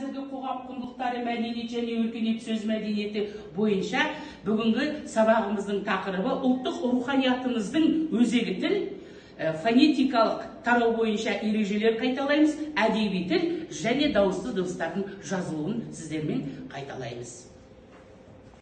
қазіргі қоғам құндылықтары, мәдениет және өркениет сөз мәдениеті бойынша бүгінгі сабағымыздың тақырыбы ұлттық руханиятымыздың өзегі тіл, фонетикалық тарау бойынша ережелер қайталаймыз, әдеби тіл және дауысты дыбыстардың жазылуын сіздермен қайталаймыз.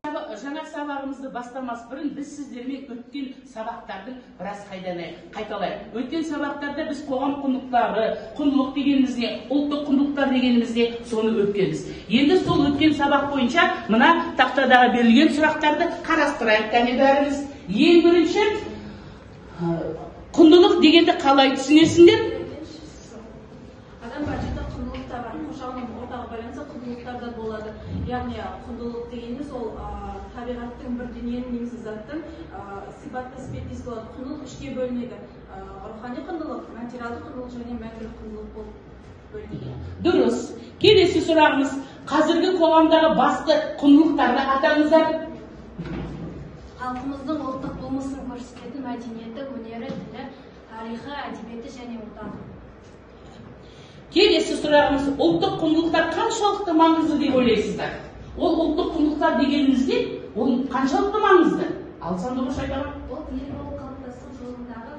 Жаңа сабағымызды бастамас бұрын біз сіздермен өткен сабақтардың біраз қайталайық. Өткен сабақтарда біз қоғам құндылықтары, құндылық дегенімізде, ұлттық құндылықтар дегенімізде соны өткенбіз. Енді сол өткен сабақ бойынша мына тақтадағы берілген сұрақтарды қарастырайық. Кәне бәріміз. Ең бірінші, құндылық дегенді қалай түсінесіңдер? Адам баршада құндылықтар бар. Қоршаған ортаға байланысты құндылықтар да болады. Яғни құндылық дегеніміз ол табиғаттың бір дүниенің немесе заттың сипат іспеттес болады. Құндылық үшке бөлінеді. Рухани құндылық, материалдық құндылық және мәңгілік құндылық болып бөлінеді. Дұрыс. Келесі сұрағымыз, қазіргі қоғамдағы басты құндылықтарды атаңыздар. Халқымыздың ұлттық болмысын көрсететін мәдениеті, өнері, тілі, тарихы, әдебиеті және отаны. Келесі сұрағымыз, ұлттық құндылықтар қаншалықты маңызды деп ойлайсыздар? Ол ұлттық құндылықтар дегенімізде, ол қаншалықты маңызды? Ал Сандуғаш айтамын. Ол ел болып қалыптасу жолындағы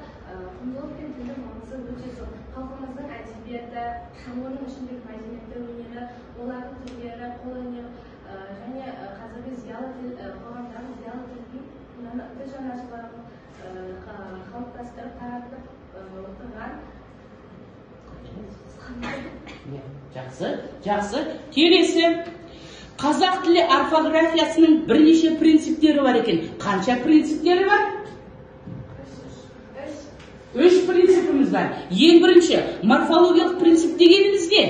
құндылық пен тілдің маңызы өте зор. Халқымыздың әдебиеті, оның ішіндегі мәдениеті, өнері, олардың тілдері, қолөнер және қазіргі қоғамдағы зиялы тіл жанашырларын қалыптастырып таратып отырған. Жақсы. Келесі, қазақ тілі орфографиясының бірнеше принциптері бар екен. Қанша принциптері бар? 3 принципіміз бар. Ең бірінші, морфологиялық принцип дегеніміз не?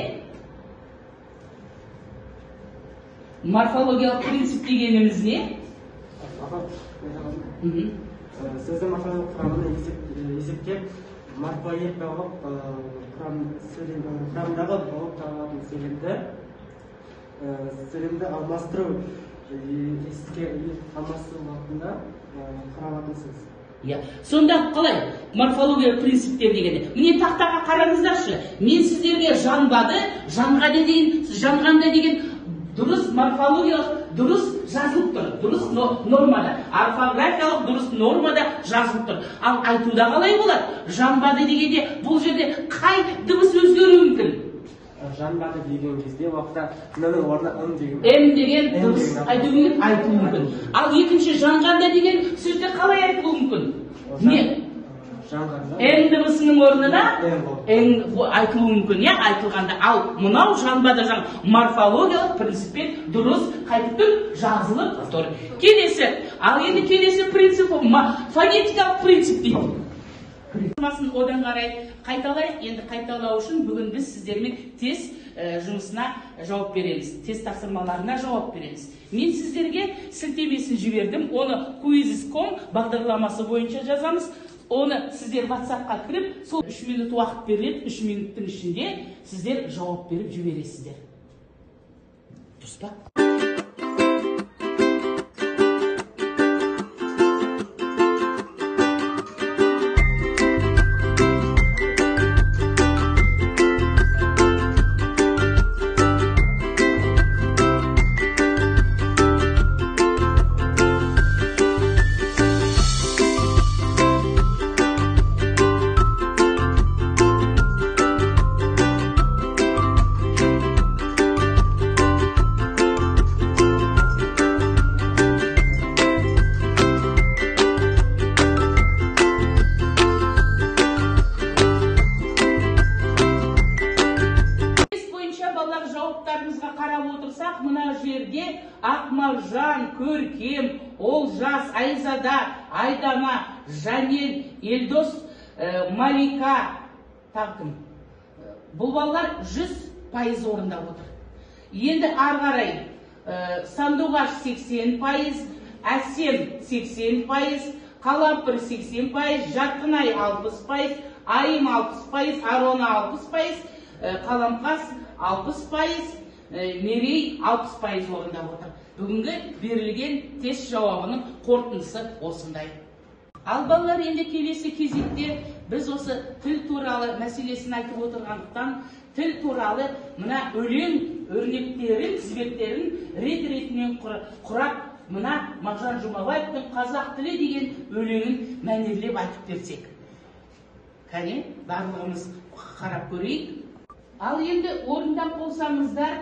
Морфологиялық принцип дегеніміз не? Сөздің морфологиялық құрамын есептеп, морфологиялық құрамдағы болып табылатын сөйлемді алмастыру еске алмастыру уақытында құралатын сөз. Сонда қалай морфология принциптер дегенде? Міне тақтаға қараңыздаршы. Мен сіздерге жанбады, жанғанда деген дұрыс морфологиялық дұрыс жазылып тұр. Дұрыс нормада. Орфографиялық дұрыс нормада жазылып тұр. Ал айтуда қалай болады? Жанбады дегенде бұл жерде қай дыбыс өзгеруі мүмкін? Жанбады деген кезде уақытта ның орнына деген дыбыс айтылуы мүмкін. Ал екінші жанғанда деген сөздер қалай айтылуы мүмкін? Н дыбысының орнына айтылуы мүмкін, айтылғанда. Ал мынау жанбады морфологиялық принциппен дұрыс қайтып тұр, жазылып тұр. Келесі принцип фонетикалық принцип дейді. Одан қарай қайталайық. Енді қайталау үшін бүгін біз сіздермен тест жұмысына жауап береміз. Тест тапсырмаларына жауап береміз. Мен сіздерге сілтемесін жібердім. Оны quiz.com бағдарламасы бойынша жазамыз. Оны сіздер WhatsApp-қа кіріп, сол 3 минут уақыт беріледі. 3 минуттың ішінде сіздер жауап беріп жібересіздер. Дұрыс па? Қарап отырсақ, мына жерде Ақмаржан, Көркем, Олжас, Айзада, Айдана, Жанел, Елдос, Малика, тақым. Бұл балалар 100% орындап отыр. Енді арғарай, Сандуғаш 80%, Әсем 80%, Қалампыр 80%, Жарқынай 60%, Айым 60%, Арона 60%, Қаламқас 60%, Мерей 60% орындап отыр. Бүгінгі берілген тест жауабының қорытындысы осындай. Ал балалар, енді келесі кезекте біз осы тіл туралы мәселесін айтып отырғандықтан, тіл туралы мына өлең өрнектерін, тізбектерін рет-ретінен құрап, мына Мағжан Жұмабаевтың «Қазақ тілі» деген өлеңін мәнерлеп айтып берсек. Кәне, барлығымыз қарап көрейік. Ал енді орындап болсаңыздар,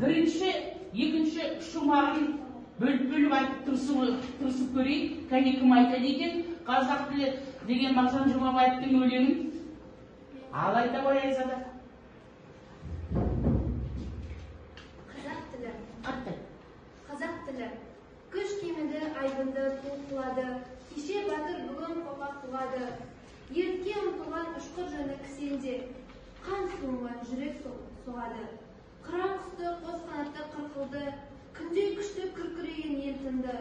бірінші, екінші шумағын бөліп айтып тұрсып көрейік. Кәне, кім айтады екен «Қазақ тілі» деген Мағжан Жұмабаевтың өлеңін? Ал айта ғой Айзада. Қазақ тілі. Қатты. Қазақ тілі. Күш кемеді, айбынды толқылады. Кеше батыр, бүгін қопақ туады. Ертке ұмтылған ұшқыр жаны кісенде. Қан суынған жүрек соғады. Қыран құсты, қос қанатты қырқылды. Күндей күшті күркіреген ел тынды.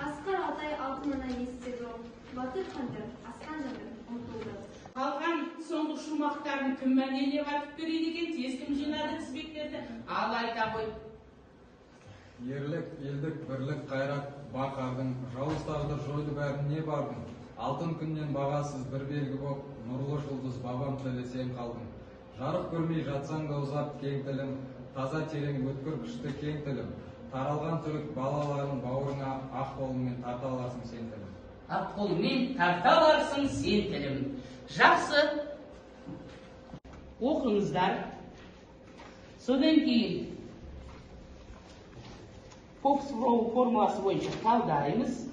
Асқар Алтай алтынына естер жоқ. Батыр ханды, асқан жаны ұмтылды. Қалған соңғы шумақтарын кім мәнерлеп айтып береді екен? Тез кім жинады тізбектерді? Ал айта ғой. Ерлік, елдік, бірлік, қайрат, бақардың, жауыздарды жойды бәрін не бардың? Алтын күннен бағасыз бір белгі боп, нұрлы жұлдыз бабам тілі сен қалдың. Жарық көрмей жатсаң да ұзап кең тілім, таза терең өткір күшті кең тілім. Таралған түрік балаларын бауырыңа ақ қолыңмен тарта аларсың сен тілім. Ақ қолыңмен тарта аларсың сен тілім. Жақсы. Оқыңыздар. Содан кейін Фокс формуласы бойынша талдаймыз.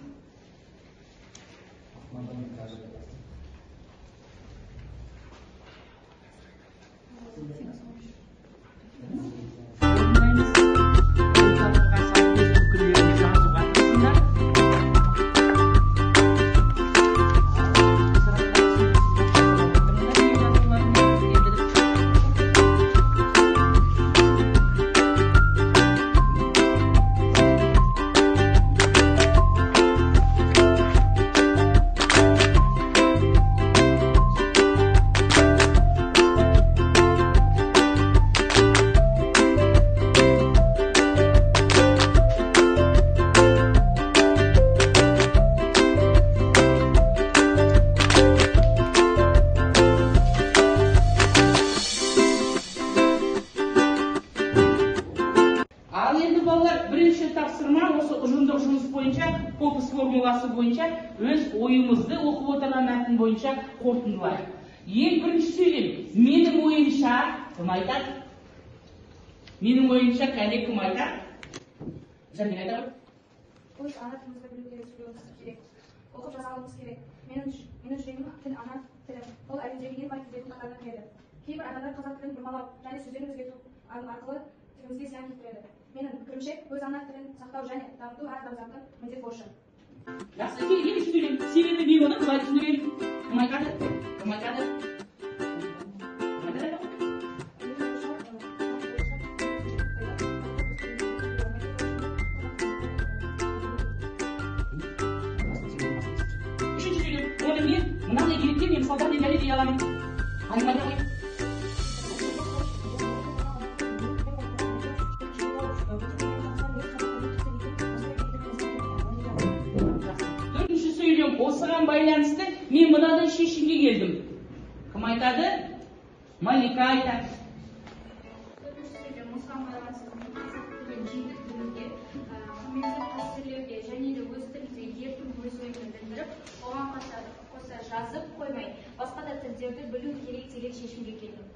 Бойынша өз ойымызды оқып отырған мәтін бойынша қорытындылайық. Ең бірінші сөйлем, менің ойымша кім айтады? Менің ойымша кәне кім айтады? Жәнен айтады. Өз ана тілімізді білу керек, сөйлеуіміз керек, оқып жазалымыз керек. Менің жүрегім тіл ана тілі. Ол әлемдегі ең бай тілдердің қатарына кіреді. Кейбір адамдар қазақ тілін бұрмалау және сөздерін өзгерту арқылы тілімізге зиян келтіреді. Менің пікірімше, өз ана тілін сақтау және дамыту әр адамзаттың міндет борышы. Жақсы, екінші сөйлем. Себебі мен оны былай түсіндірем. Кім айтады? Кім айтады? Үшінші сөйлем. Оны мен мынандай деректер мен мысалдармен дәлелдей аламын. Айта ғой. Осыған байланысты мен мынадай шешімге келдім. Кім айтады? Малика айтады. Осыған байланысты мен жетік білуге, құрметті қастерлерге және де өз тілінде еркін өз ойымды білдіріп, оған қоса жазып қоймай, басқа да тілдерді білу керек деген шешімге келдім.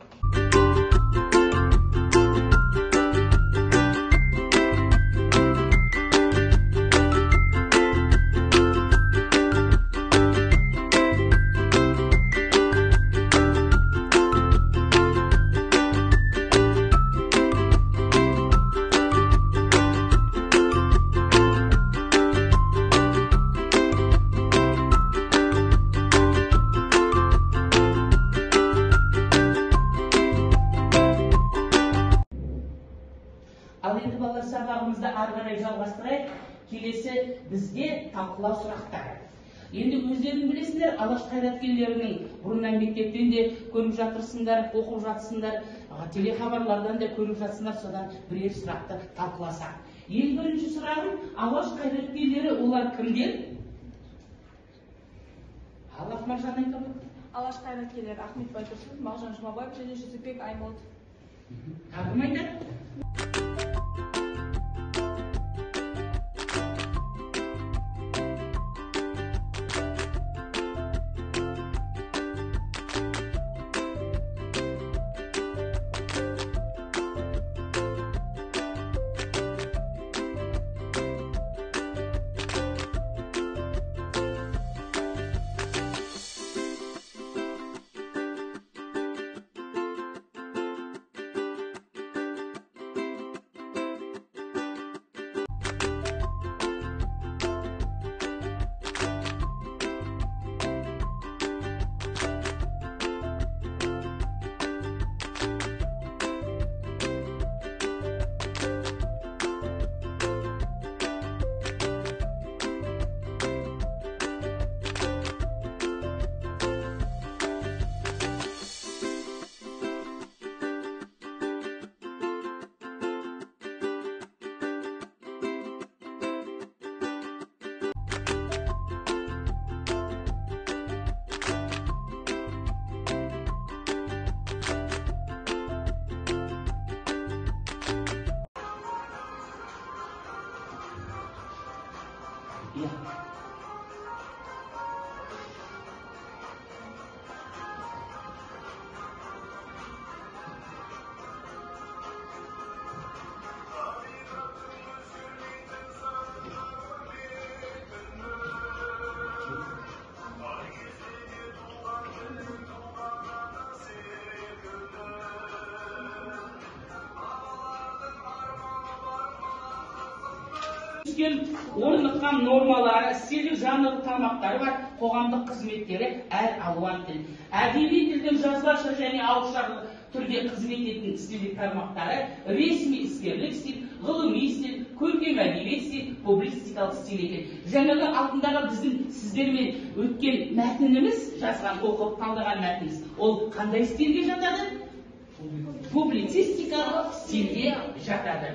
Ал енді балалар сабағымызды ары қарай жалғастырайық. Келесі бізде талқылау сұрақтары. Енді өздерің білесіңдер, алаш қайраткерлерінің бұрыннан мектептен де көріп жатырсыңдар, оқып жатсыңдар, телехабарлардан да көріп жатсыңдар, содан бірер сұрақты талқыласақ. Ең бірінші сұрағым, алаш қайраткерлері олар кімдер? Ал Ақмаржан айтады. Алаш қайраткерлері Ахмет Байтұрсынов, Мағжан Жұмабаев және Жүсіпбек Аймауытов. Кім айтады? Орныққан нормалары, стилік жанрлық тармақтары бар, қоғамдық қызметтері әр алуан тіл. Әдеби тілдің жазбаша және ауызша түрде қызмет ететін стилік тармақтары ресми іскерлік стиль, ғылыми стиль, көркем әдебиет стиль, публицистикалық стиль екен. Жаңағы алдындағы біздің сіздермен өткен мәтініміз, жазған, оқып талдаған мәтініміз, ол қандай стильге жатады? Публицистикалық стильге жатады.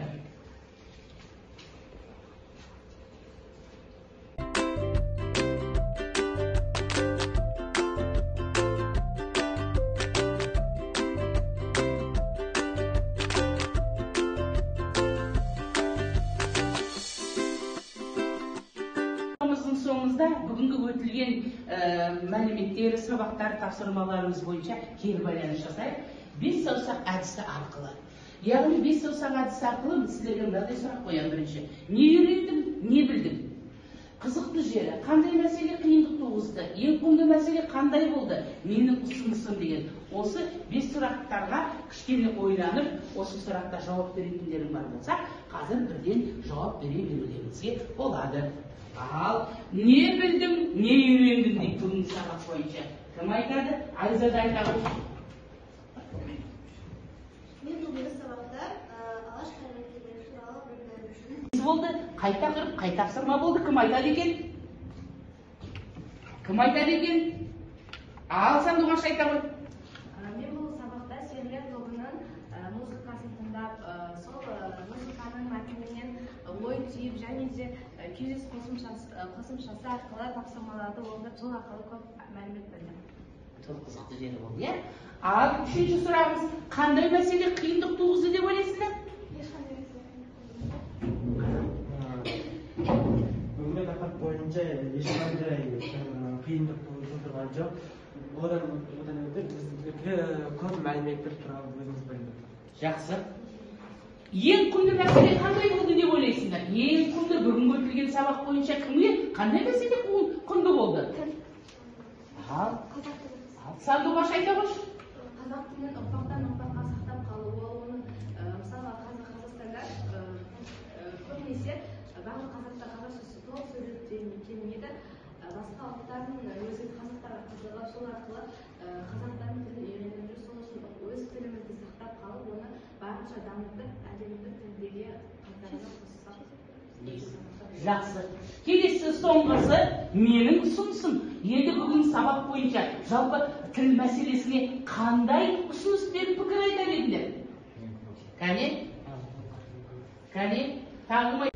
Бүгінгі өтілген мәліметтер, сабақтар, тапсырмаларымыз бойынша кері байланыс жасайық. 5 саусақ әдісі арқылы. Яғни 5 саусақ әдісі арқылы сіздерге мынадай сұрақ қоямын бірінші. Не үйрендім, не білдім? Қызықты жері, қандай мәселе қиындық туғызды? Ең құнды мәселе қандай болды? Менің ұсынысым деген. Осы 5 сұрақтарға кішкене ойланып, осы сұраққа жауап беретіндерің бар болса, қазір бірден жауап бере берулеріңізге болады. Ал, не білдім, не үйрендім дейді бүгінгі сабақ бойынша. Кім айтады? Айзада айтады. Мен бүгінгі сабақта алаш қайраткерлері туралы білдім. Не болды? Қай тақырып, қай тапсырма болды? Кім айтады екен? Кім айтады екен? Ал, Сандуғаш айта ғой. Мен бұл сабақта серілер тобының музыкасын тыңдап, сол музыканың мәтінінен ой түйіп, және де QGIS қосымшасы арқылы тапсырмаларды орындап, сол арқылы көп мәлімет білдім. Сол қызықты жері болды, иә? Ал, үшінші сұрағымыз, қандай мәселе қиындық туғызды деп ойлайсыздар? Ешқандай мәселе бүгінгі тақырып бойынша ешқандай қиындық тудырған жоқ. Одан өтіп бізде көп мәліметтер туралы өзіміз білдік. Жақсы. Ең құнды мәселе қандай болды деп ойлайсыңдар? Ең құнды бүгінгі өтілген сабақ бойынша кімге қандай мәселе құнды болды? Ал, Сандуғаш айта қойшы. Қазақ тілін ұрпақтан ұрпаққа сақтап қалуы, оның мысалға Қазақстанда көбінесе барлық қазақтар қазақ сөзі толық сөйлеп келмейді. Басқа ұлттардың өзі қазақтарға қызығы, сол арқылы қазақтардың тілін үйреніп, сол үшін өз тілімізді сақтап қалып, оны барынша дамытып, әлемдік тілдегі қатарына қоссақ. Жақсы. Келесі соңғысы менің ұсынысым. Енді бүгін сабақ бойынша жалпы тіл мәселесіне қандай ұсыныс беріп пікір айтар едіңдер? Кәне? Тағымай.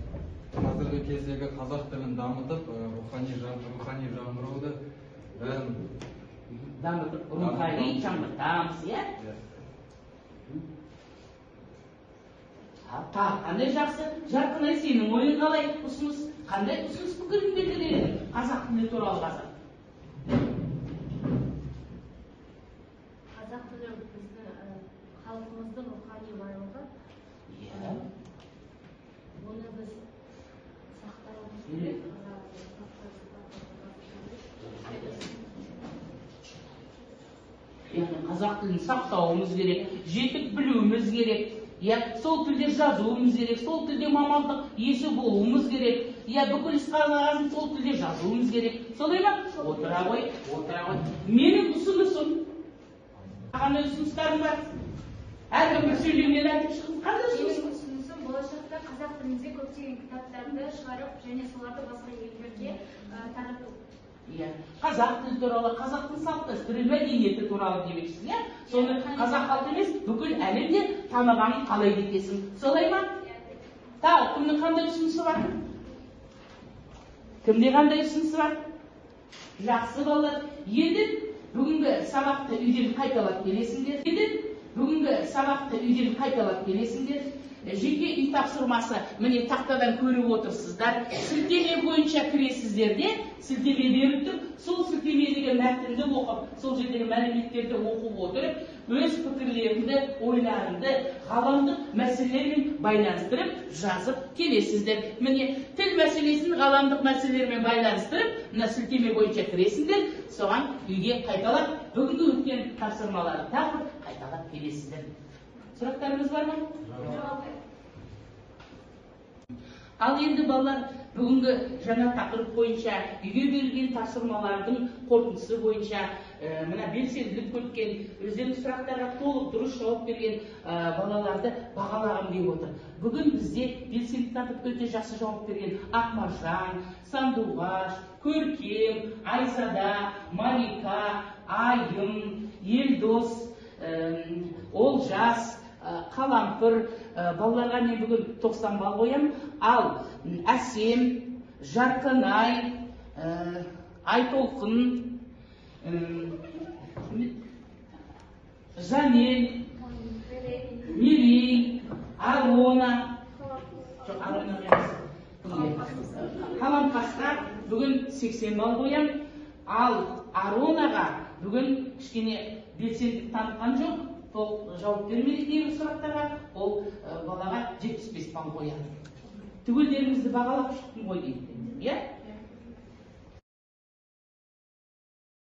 Қазіргі кездегі қазақ тілін дамытып, рухани жаңғыруды бәрін дамытып рухани жаңғыртамыз, иә? Тағы қандай жақсы, Жарқынай, сенің ойың қалай? Ұсыныс, қандай ұсыныс пікірін білдіреді қазақ тілі туралы қазақ? Қазақ тілі біздің халқымыздың рухани байлығы. Оны біз сақтауымыз керек. Қазақ тілін сақтауымыз керек, жетік білуіміз керек. Сол тілде жазуымыз керек, сол тілде мамандық иесі болуымыз керек. Бүкіл қағазын сол тілде жазуымыз керек. Солай ма? Отыра ғой. Менің ұсынысым, қандай ұсыныстарым бар? Әркім бір сөйлеммен айтып шығыңыз. Қандай ұсынысым? Болашақта қазақ тілінде көптеген кітаптарды шығарып, және соларды басқа елдерге тарату. Қазақ тілі туралы, қазақтың салт дәстүрі, мәдениеті туралы демексіз, соны қазақ халқы емес, бүкіл әлемде танығанын қалай етесің. Солай ма? Тағы кімнің қандай ұсынысы бар? Кімде қандай ұсынысы бар? Жақсы балалар, енді бүгінгі сабақты үйден қайталап келесіңдер. Жеке үй тапсырмасы, міне тақтадан көріп отырсыздар. Сілтеме бойынша кіресіздер де, сілтеме беріп тұр, сол сілтемедегі мәтінді оқып, сол жердегі мәліметтерді оқып отырып, өз пікірлеріңді, ойларыңды ғаламдық мәселелермен байланыстырып, жазып келесіздер. Міне тіл мәселесін ғаламдық мәселелермен байланыстырып, мына сілтеме бойынша кіресіңдер, соған үйге қайталап, бүгінгі өткен тапсырмаларды тағы қайталап келесіздер. Сұрақтарыңыз бар ма? Ал енді балалар, бүгінгі жаңа тақырып бойынша, үйге берілген тапсырмалардың қорытындысы бойынша, мына белсенділік көрсеткен, өздерінің сұрақтарға толық дұрыс жауап берген балаларды бағалағым деп отыр. Бүгін бізде белсенділік танытып өте жақсы жауап берген Ақмаржан, Сандуғаш, Көркем, Айзада, Марика, Айым, Елдос, Олжас, Қалампыр, балаларға мен бүгін 90 балл қоям. Ал Әсем, Жарқынай, Айтолқын, Жанел, Мерей, Арона, Қаламқасқа бүгін 80 балл қоям. Ал Аронаға бүгін кішкене белсенділік танытқан жоқ, толық жауап бермеді кейбір сұрақтарға, ол балаға 75 балл қояды. Түгелдеріңізді бағалап шықтым ғой дейді.